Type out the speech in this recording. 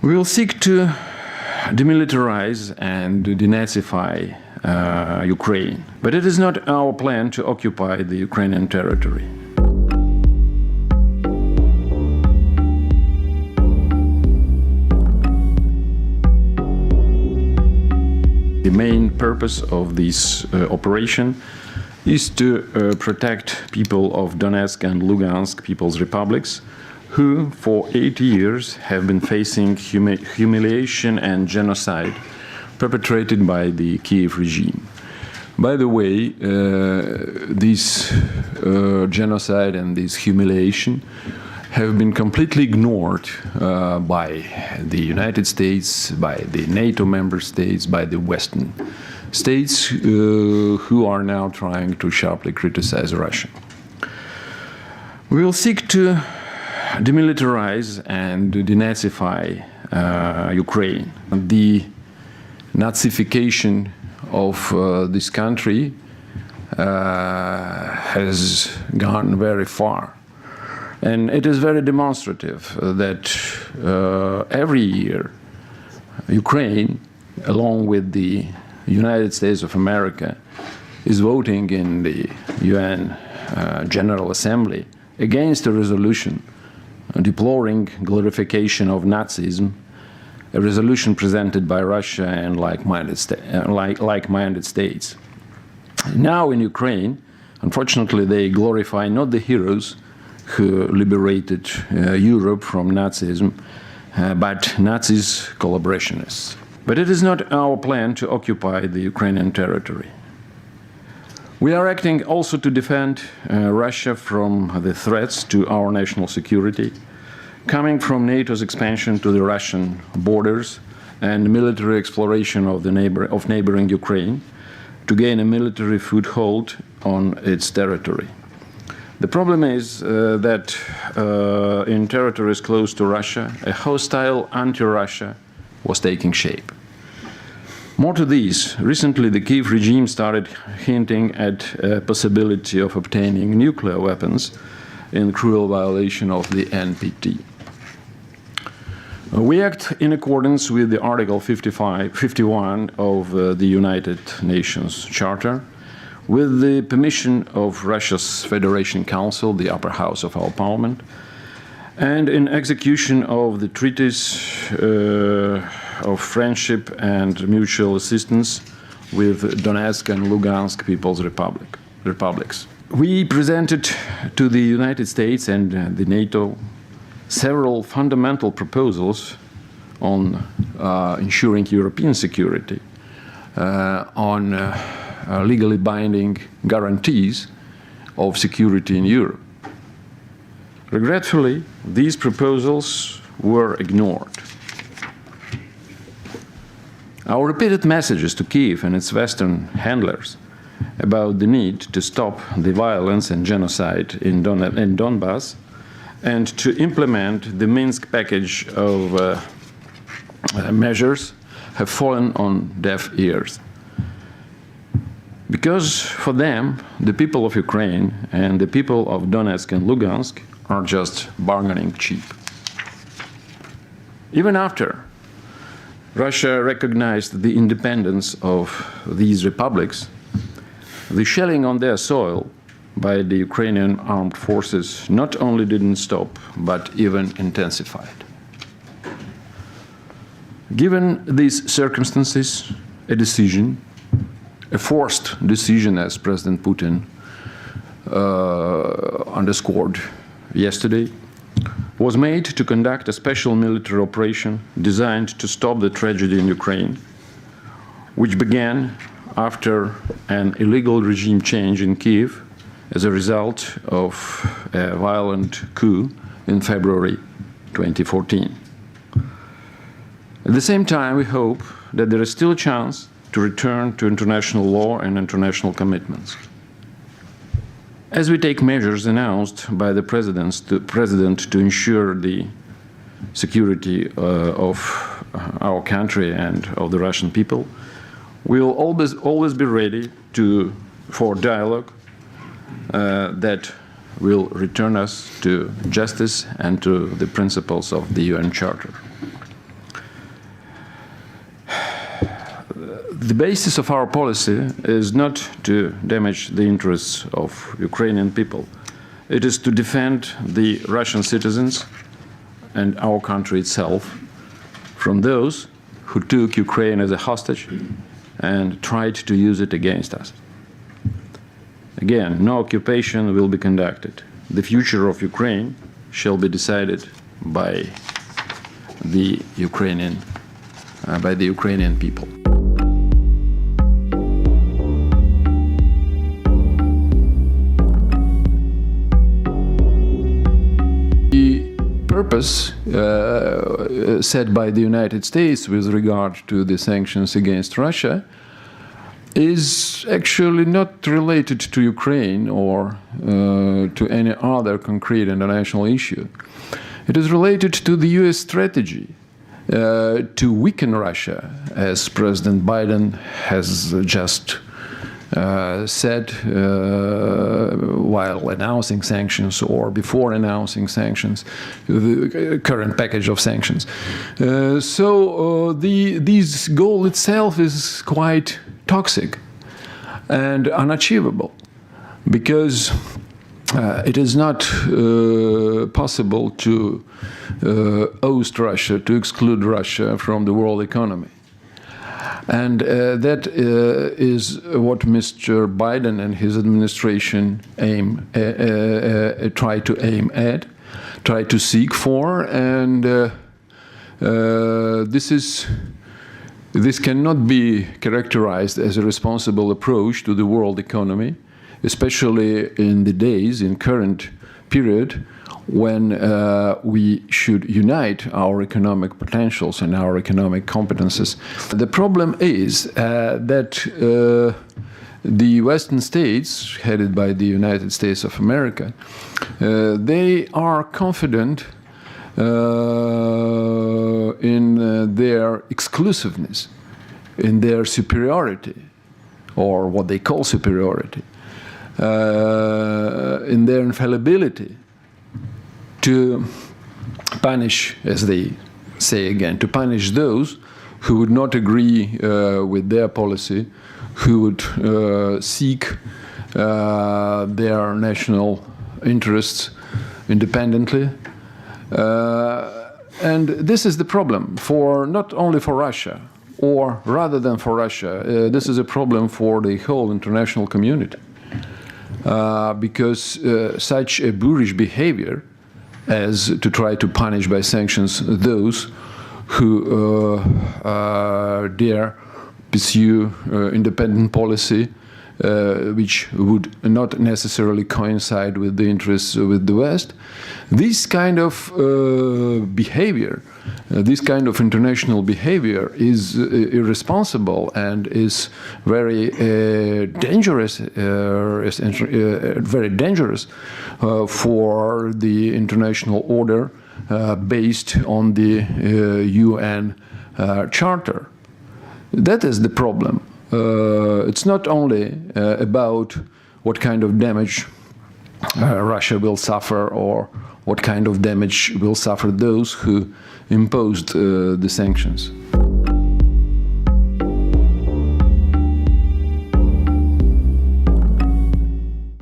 We will seek to demilitarize and denazify Ukraine, but it is not our plan to occupy the Ukrainian territory. The main purpose of this operation is to protect people of Donetsk and Lugansk People's Republics, who for 80 years have been facing humiliation and genocide perpetrated by the Kiev regime. By the way, this genocide and this humiliation have been completely ignored by the United States, by the NATO member states, by the Western states who are now trying to sharply criticize Russia. We will seek to demilitarize and denazify Ukraine. The Nazification of this country has gone very far. And it is very demonstrative that every year Ukraine, along with the United States of America, is voting in the UN General Assembly against a resolution deploring glorification of Nazism, a resolution presented by Russia and like-minded states. Now in Ukraine, unfortunately, they glorify not the heroes who liberated Europe from Nazism, but Nazis' collaborationists. But it is not our plan to occupy the Ukrainian territory. We are acting also to defend Russia from the threats to our national security, coming from NATO's expansion to the Russian borders and military exploration of neighboring Ukraine to gain a military foothold on its territory. The problem is that in territories close to Russia, a hostile anti-Russia was taking shape. More to this, recently the Kiev regime started hinting at a possibility of obtaining nuclear weapons in cruel violation of the NPT. We act in accordance with the Article 51 of the United Nations Charter, with the permission of Russia's Federation Council, the upper house of our parliament, and in execution of the treaties of friendship and mutual assistance with Donetsk and Lugansk People's Republics. We presented to the United States and the NATO several fundamental proposals on ensuring European security, on legally binding guarantees of security in Europe. Regretfully, these proposals were ignored. Our repeated messages to Kiev and its Western handlers about the need to stop the violence and genocide in Donbass and to implement the Minsk package of measures have fallen on deaf ears. Because for them, the people of Ukraine and the people of Donetsk and Lugansk are just bargaining chip. Even after Russia recognized the independence of these republics, the shelling on their soil by the Ukrainian armed forces not only didn't stop, but even intensified. Given these circumstances, a decision, a forced decision, as President Putin underscored yesterday, was made to conduct a special military operation designed to stop the tragedy in Ukraine, which began after an illegal regime change in Kiev as a result of a violent coup in February 2014. At the same time, we hope that there is still a chance to return to international law and international commitments. As we take measures announced by the President to ensure the security of our country and of the Russian people, we will always be ready for dialogue that will return us to justice and to the principles of the UN Charter. the basis of our policy is not to damage the interests of Ukrainian people. It is to defend the Russian citizens and our country itself from those who took Ukraine as a hostage and tried to use it against us. Again, no occupation will be conducted. The future of Ukraine shall be decided by the Ukrainian people. The purpose set by the United States with regard to the sanctions against Russia is actually not related to Ukraine or to any other concrete international issue. It is related to the US strategy to weaken Russia, as President Biden has just said while announcing sanctions or before announcing sanctions, the current package of sanctions. This goal itself is quite toxic and unachievable, because it is not possible to oust Russia, to exclude Russia from the world economy. And that is what Mr. Biden and his administration try to aim at, try to seek for, and this cannot be characterized as a responsible approach to the world economy, especially in the days, in current period, when we should unite our economic potentials and our economic competences. The problem is that the Western states, headed by the United States of America, they are confident in their exclusiveness, in their superiority, or what they call superiority, in their infallibility to punish, as they say again, to punish those who would not agree with their policy, who would seek their national interests independently. And this is the problem for not only for Russia, or rather than for Russia, this is a problem for the whole international community, because such a boorish behavior as to try to punish by sanctions those who dare pursue independent policy which would not necessarily coincide with the interests with the West. This kind of behavior, this kind of international behavior is irresponsible and is very dangerous, for the international order based on the UN Charter. That is the problem. It's not only about what kind of damage Russia will suffer or what kind of damage will suffer those who imposed the sanctions.